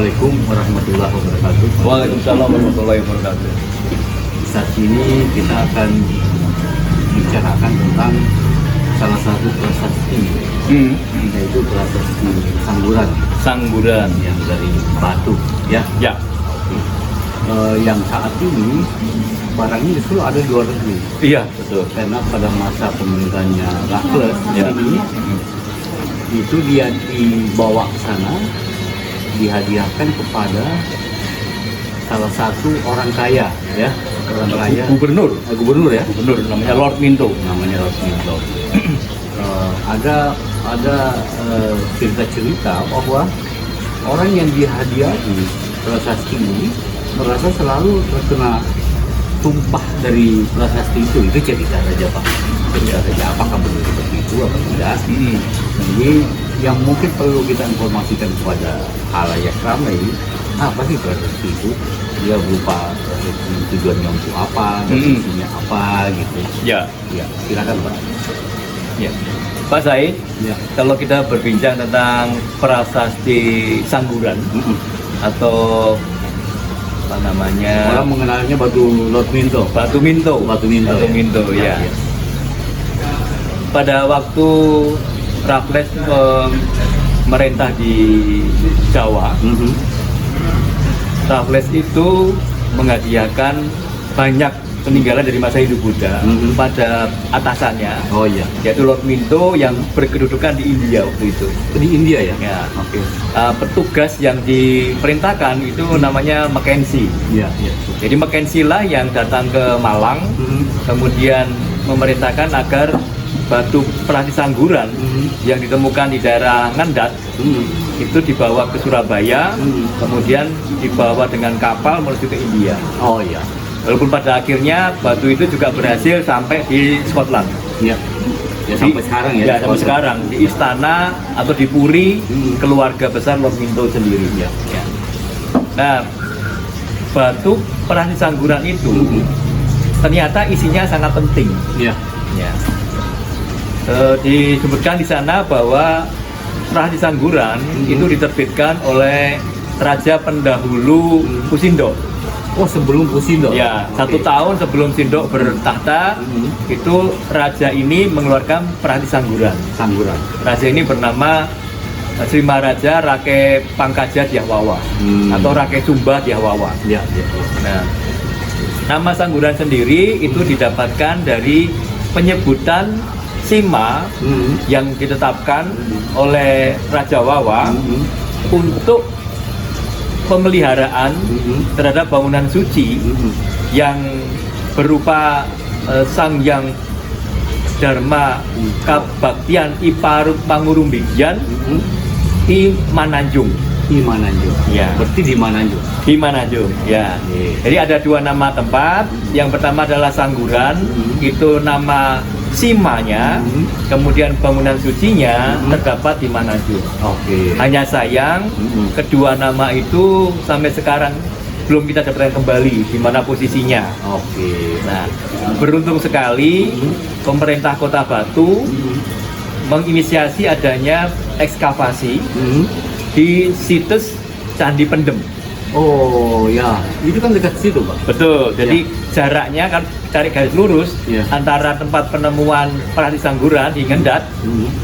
Assalamualaikum warahmatullahi wabarakatuh. Waalaikumsalam warahmatullahi wabarakatuh. Saat ini kita akan bicarakan tentang salah satu prasasti, yaitu prasasti Sangguran Sangguran. yang dari Batu, ya. Ya. Yang saat ini barangnya justru ada di luar negeri. Iya, betul. Karena pada masa pemerintahnya Raffles Ya. ini itu dia dibawa ke sana, dihadiahkan kepada salah satu orang kaya, ya, orang kaya, Gubernur. gubernur ya, Gubernur namanya Lord Minto. namanya Lord Minto. Ada cerita-cerita bahwa orang yang dihadiahi prasasti ini merasa selalu terkena tumpah dari prasasti itu cerita saja Pak, cerita saja, apakah benar seperti itu atau tidak. Jadi yang mungkin perlu kita informasikan kepada halayak ramai, apa sih prasasti itu, dia berupa tujuannya untuk apa, dan fungsinya apa gitu. Ya. Ya, silakan Pak. Ya. Pak Said, Ya. kalau kita berbincang tentang prasasti Sangguran atau apa namanya, Orang mengenalnya Batu Lord Minto. Batu Minto. Batu Minto. Batu Minto, ya. Pada waktu Raffles merintah di Jawa, Raffles itu menghadiahkan banyak peninggalan dari masa hidup Buddha pada atasannya, Oh iya, yaitu Lord Minto yang berkedudukan di India waktu itu. di India ya. Ya. Oke. Petugas yang diperintahkan itu namanya Mackenzie. Iya, iya. Jadi Mackenzie lah yang datang ke Malang, kemudian memerintahkan agar batu prasasti Sangguran yang ditemukan di daerah Ngendat itu dibawa ke Surabaya, kemudian dibawa dengan kapal menuju ke India. Oh iya. Walaupun pada akhirnya batu itu juga berhasil sampai di Scotland. Iya. Ya sampai sekarang ya. Ya, sampai sekarang di istana atau di puri keluarga besar Lord Minto sendiri. Ya. Nah, batu prasasti Sangguran itu ternyata isinya sangat penting. Iya. Ya. Disebutkan di sana bahwa prasasti Sangguran itu diterbitkan oleh Raja pendahulu Kusindo. Oh, sebelum Kusindo. Ya, Oke. 1 tahun sebelum Sindo bertahta, itu raja ini mengeluarkan prasasti Sangguran. Sangguran. Raja ini bernama Sri Maharaja Rake Pangkaja Dyahwawa atau Rake Sumba Dyahwawa. Iya, iya. Nah, nama Sangguran sendiri itu didapatkan dari penyebutan Sima yang ditetapkan oleh Raja Wawa untuk pemeliharaan terhadap bangunan suci yang berupa Sang Hyang Dharma Kabaktian Iparut Pangurumbijan di Mananjung. Di Mananjung. Ya. Berarti di Mananjung. Di Mananjung, ya. Jadi ada 2 nama tempat. Yang pertama adalah Sangguran, itu nama Simanya, kemudian bangunan sucinya terdapat di Mananjung. Oke. Hanya sayang, kedua nama itu sampai sekarang belum kita dapatkan kembali di mana posisinya. Oke. Nah, beruntung sekali pemerintah Kota Batu menginisiasi adanya ekskavasi di situs Candi Pendem. Oh ya, itu kan dekat situ Pak. Betul. Jadi jaraknya kan cari garis lurus antara tempat penemuan prasasti Sangguran di Ngendat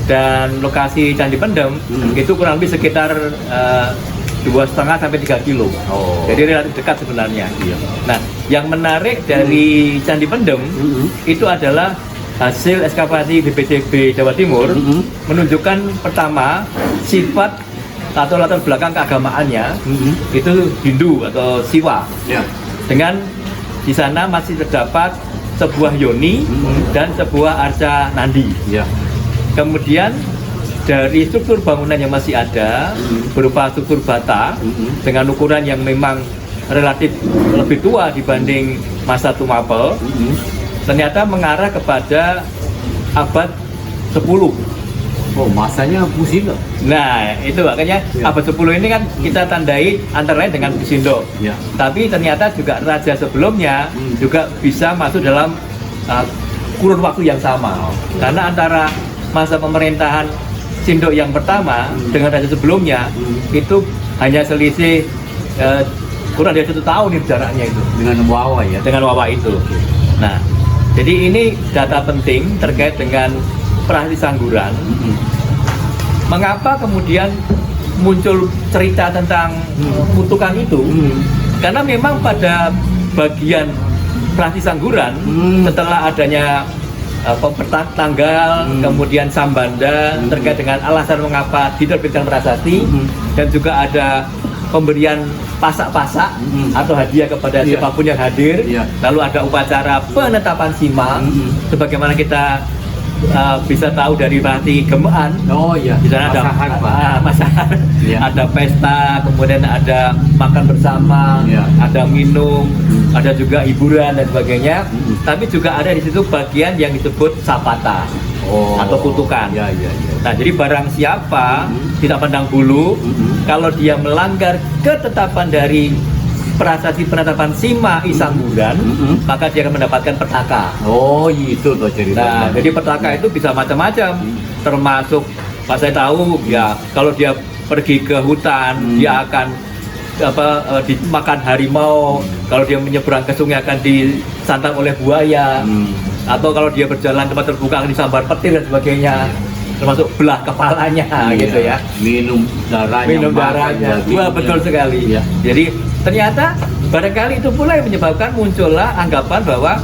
dan lokasi Candi Pendem itu kurang lebih sekitar 2,5 sampai 3 kilo. Oh. Jadi relatif dekat sebenarnya. Nah, yang menarik dari Candi Pendem itu adalah hasil ekskavasi BPCB Jawa Timur menunjukkan pertama sifat atau latar belakang keagamaannya itu Hindu atau Siwa. Ya. Dengan di sana masih terdapat sebuah yoni dan sebuah arca nandi. Ya. Kemudian dari struktur bangunan yang masih ada berupa struktur bata dengan ukuran yang memang relatif lebih tua dibanding masa Tumapel, ternyata mengarah kepada abad 10. Oh, masanya Kusindo. Nah, itu makanya abad 10 ini kan kita tandai antara lain dengan Kusindo. Ya. Tapi ternyata juga raja sebelumnya juga bisa masuk dalam kurun waktu yang sama. Karena antara masa pemerintahan Sindo yang pertama dengan raja sebelumnya itu hanya selisih kurang dari 1 tahun nih jaraknya itu Dengan Wawa ya. dengan Wawa itu. Nah, jadi ini data penting terkait dengan Prasasti Sangguran. Mengapa kemudian muncul cerita tentang kutukan itu? Karena memang pada bagian Prasasti Sangguran setelah adanya tanggal, kemudian sambanda terkait dengan alasan mengapa diterbitkan prasasti, dan juga ada pemberian pasak-pasak atau hadiah kepada siapapun yang hadir. Lalu ada upacara penetapan sima, sebagaimana kita bisa tahu dari Prasasti Gemekan. Oh iya. Di sana ada masakan, ada pesta, kemudian ada makan bersama, ada minum, ada juga hiburan dan sebagainya. Tapi juga ada di situ bagian yang disebut sapata atau kutukan. Nah, jadi barang siapa tidak pandang bulu, kalau dia melanggar ketetapan dari prasasti penetapan sima Isangguran, maka dia akan mendapatkan petaka. Oh, itu tuh cerita. Nah, jadi petaka itu bisa macam-macam, termasuk Pak saya tahu ya, kalau dia pergi ke hutan, dia akan dimakan harimau. Kalau dia menyeberang ke sungai akan disantap oleh buaya. Atau kalau dia berjalan tempat terbuka akan disambar petir dan sebagainya. Termasuk belah kepalanya gitu ya. Minum darahnya. Wah, betul sekali. Jadi ternyata barangkali itu pula yang menyebabkan muncullah anggapan bahwa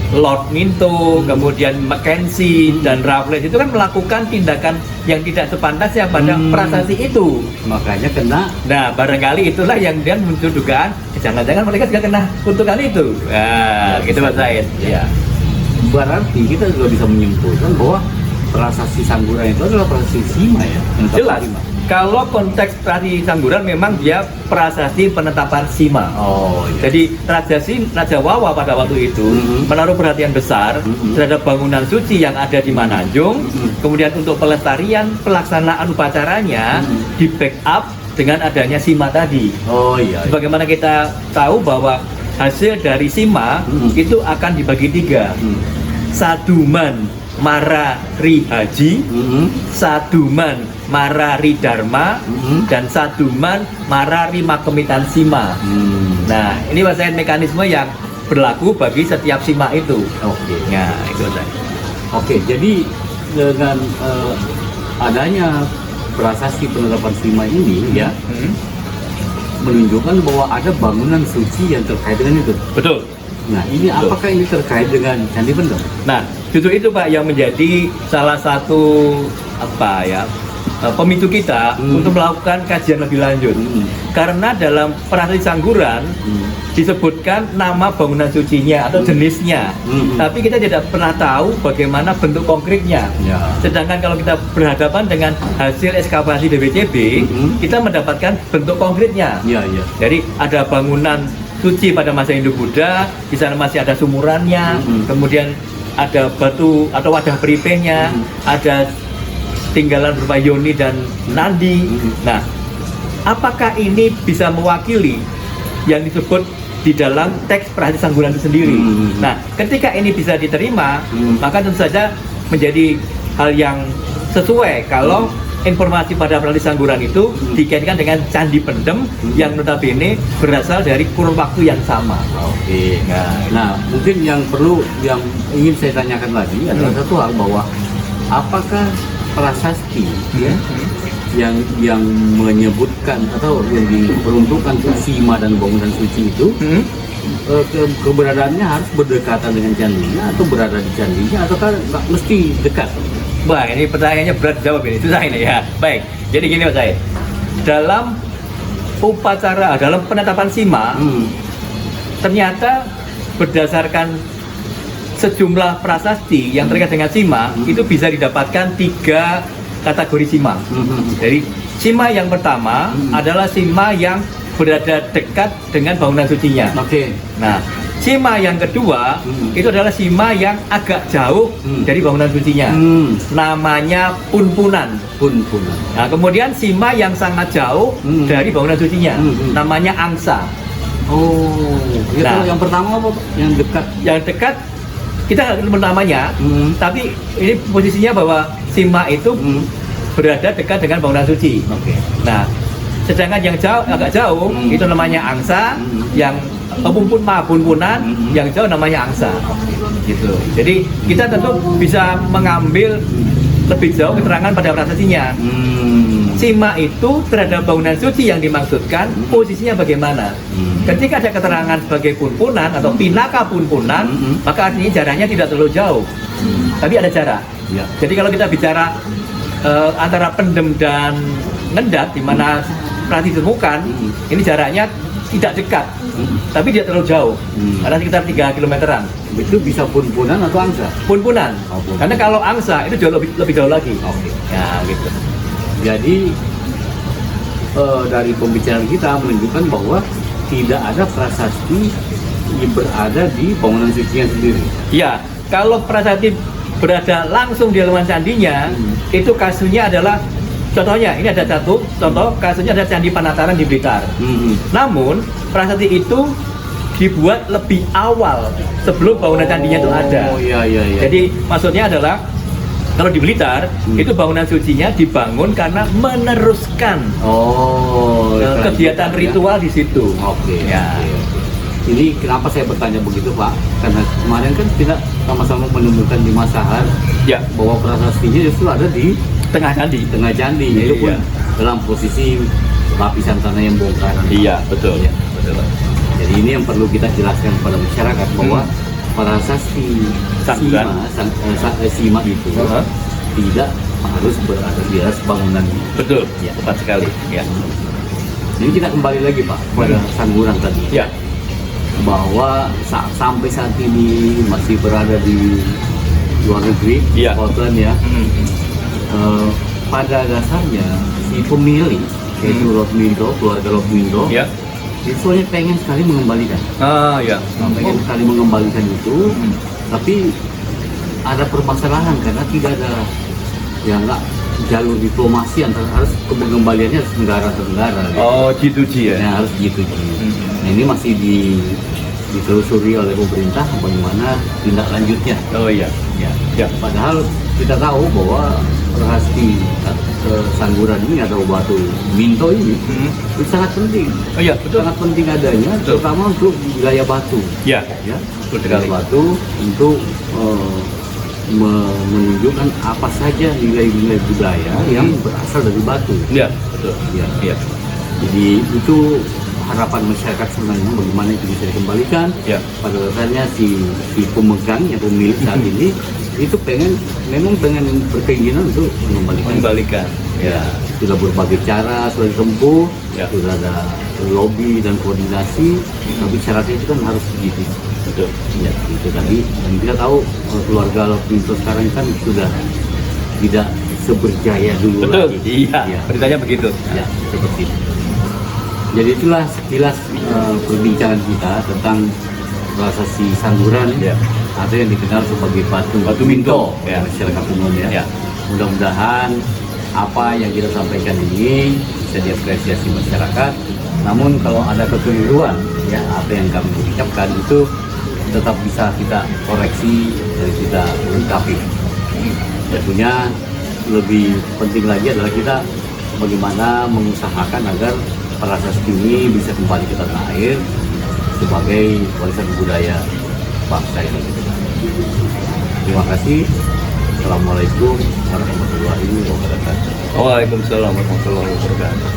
Lord Minto, kemudian Mackenzie dan Raffles itu kan melakukan tindakan yang tidak sepantasnya pada prasasti itu. Makanya kena. Nah, barangkali itulah yang dia muncul dugaan, jangan-jangan mereka juga kena kutukan itu. Nah, gitu Mas Said. Berarti kita juga bisa menyimpulkan bahwa prasasti Sangguran itu adalah prasasti sima ya. Jelas. Kalau konteks Prasasti Sangguran memang dia prasasti penetapan sima. Jadi Raja Wawa pada waktu itu menaruh perhatian besar terhadap bangunan suci yang ada di Mananjung. Kemudian untuk pelestarian pelaksanaan upacaranya di backup dengan adanya sima tadi. Sebagaimana kita tahu bahwa hasil dari sima itu akan dibagi 3. Saduman Marari Haji, Saduman Marari Dharma, dan Saduman Marari Makemitan Sima. Nah, ini Mas Said mekanisme yang berlaku bagi setiap sima itu. Nah, itu Oke, jadi dengan adanya prasasti penetapan sima ini ya menunjukkan bahwa ada bangunan suci yang terkait dengan itu. Betul. Nah, ini apakah ini terkait dengan Candi Pendem? Nah, justru itu Pak yang menjadi salah satu pemicu kita untuk melakukan kajian lebih lanjut. Karena dalam Prasasti Sangguran disebutkan nama bangunan sucinya atau jenisnya, tapi kita tidak pernah tahu bagaimana bentuk konkretnya. Sedangkan kalau kita berhadapan dengan hasil ekskavasi BPCB, kita mendapatkan bentuk konkretnya. Jadi ada bangunan suci pada masa Hindu-Buddha, di sana masih ada sumurannya, kemudian ada batu atau wadah peripehnya, ada tinggalan berupa yoni dan nandi. Nah, apakah ini bisa mewakili yang disebut di dalam teks Prasasti Sangguran itu sendiri? Nah, ketika ini bisa diterima, maka tentu saja menjadi hal yang sesuai kalau informasi pada Prasasti Sangguran itu dikaitkan dengan Candi Pendem yang notabene berasal dari kurun waktu yang sama. Nah, mungkin yang ingin saya tanyakan lagi adalah satu hal, bahwa apakah prasasti yang menyebutkan atau yang diperuntukkan untuk sima dan bangunan suci itu keberadaannya harus berdekatan dengan candinya atau berada di candinya, ataukah nggak mesti dekat? Wah, ini pertanyaannya berat jawab ini, susah ini ya. Baik, jadi gini Mas Said, dalam upacara, dalam penetapan sima, ternyata berdasarkan sejumlah prasasti yang terkait dengan sima, itu bisa didapatkan 3 kategori sima. Jadi sima yang pertama adalah sima yang berada dekat dengan bangunan sucinya. Nah, sima yang kedua itu adalah sima yang agak jauh dari bangunan sucinya. Namanya punpunan. Nah, kemudian sima yang sangat jauh dari bangunan sucinya. Namanya angsa. Nah, yang pertama apa? Yang dekat. Yang dekat kita nggak tahu namanya, tapi ini posisinya bahwa sima itu berada dekat dengan bangunan suci. Nah, Sedangkan yang agak jauh itu namanya angsa, yang pumpunan yang jauh namanya angsa. Gitu. Jadi kita tentu bisa mengambil lebih jauh keterangan pada prasasti-nya. Sima itu terhadap bangunan suci yang dimaksudkan posisinya bagaimana. Ketika ada keterangan sebagai pumpunan atau pinaka pumpunan, maka artinya jaraknya tidak terlalu jauh, tapi ada jarak. Ya. Jadi kalau kita bicara antara Pendem dan Ngendat, di mana prasasti ditemukan, ini jaraknya tidak dekat, tapi tidak terlalu jauh, ada sekitar 3 kilometeran. Itu bisa pun-punan atau angsa? Pun-punan. Oh, pun-punan. Karena kalau angsa itu jauh lebih jauh lagi. Oke. Ya gitu. Jadi dari pembicaraan kita menunjukkan bahwa tidak ada prasasti yang berada di bangunan sucinya sendiri. Ya, kalau prasasti berada langsung di halaman candinya, itu kasusnya adalah, contohnya ini ada satu contoh kasusnya ada Candi Panataran di Blitar. Namun prasasti itu dibuat lebih awal sebelum bangunan candinya itu ada. Oh iya. Jadi maksudnya adalah kalau di Blitar itu bangunan sucinya dibangun karena meneruskan kegiatan ritual di situ. Oke. Ya. Ini kenapa saya bertanya begitu, Pak? Karena kemarin kan kita sama-sama menemukan di Masahan Ya, bahwa prasastinya justru ada di tengah candi. tengah candi, itu pun Iya. dalam posisi lapisan tanah yang bongkaran. Iya, betul. Ya. Betul. Jadi ini yang perlu kita jelaskan kepada masyarakat bahwa prasasti Sangguran. Sima itu tidak harus berada di atas bangunan. Betul. Ya. Tepat sekali. Ya. Jadi kita kembali lagi, Pak, pada Sangguran tadi. Ya. Bahwa sampai saat ini masih berada di luar negeri, Iya. Scotland ya. Pada dasarnya si pemilik yaitu Lord Minto, keluarga Lord Minto, Ya. itu soalnya pengen sekali mengembalikan, Ya. pengen sekali mengembalikan itu, tapi ada permasalahan karena tidak ada nggak jalur diplomasi antara harus pengembaliannya harus negara ke negara. Gitu. Oh, G2G ya. Ya, harus gitu. Nah, ini masih ditelusuri oleh pemerintah bagaimana tindak lanjutnya. Oh iya. Ya. Ya. Padahal kita tahu bahwa prasasti Sangguran ini atau batu Minto ini itu sangat penting. Oh iya, betul. Sangat penting adanya, terutama untuk gaya batu. Ya. Ya, Betul gaya sekali. batu untuk menunjukkan apa saja nilai-nilai budaya yang berasal dari batu. Ya, betul. Ya. Ya. Jadi itu harapan masyarakat sebenarnya bagaimana itu bisa dikembalikan. Ya. Pada dasarnya si pemegang yang pemilik saat ini itu memang pengen berkeinginan untuk Mengembalikan. Ya, sudah berbagai cara sudah ditempuh, Ya. sudah ada lobby dan koordinasi, tapi syaratnya itu kan harus begitu. Betul. Ya, itu tadi. Dan kita tahu keluarga Lord Minto sekarang kan sudah tidak seberjaya dulu Betul. lagi. Iya. Ya. Beritanya begitu. Ya, seperti itu. Jadi itulah sekilas perbincangan kita tentang prasasti Sangguran Ya. atau yang dikenal sebagai Batu Minto. Ya. masyarakat umum ya. Ya. Mudah-mudahan apa yang kita sampaikan ini bisa diapresiasi masyarakat. Namun kalau ada kekeliruan ya apa yang kami ucapkan itu tetap bisa kita koreksi dan kita lengkapi. Tentunya lebih penting lagi adalah kita bagaimana mengusahakan agar prasasti ini bisa kembali ke tanah air sebagai warisan budaya bangsa ini. Terima kasih. Assalamualaikum warahmatullahi wabarakatuh. Waalaikumsalam warahmatullahi wabarakatuh.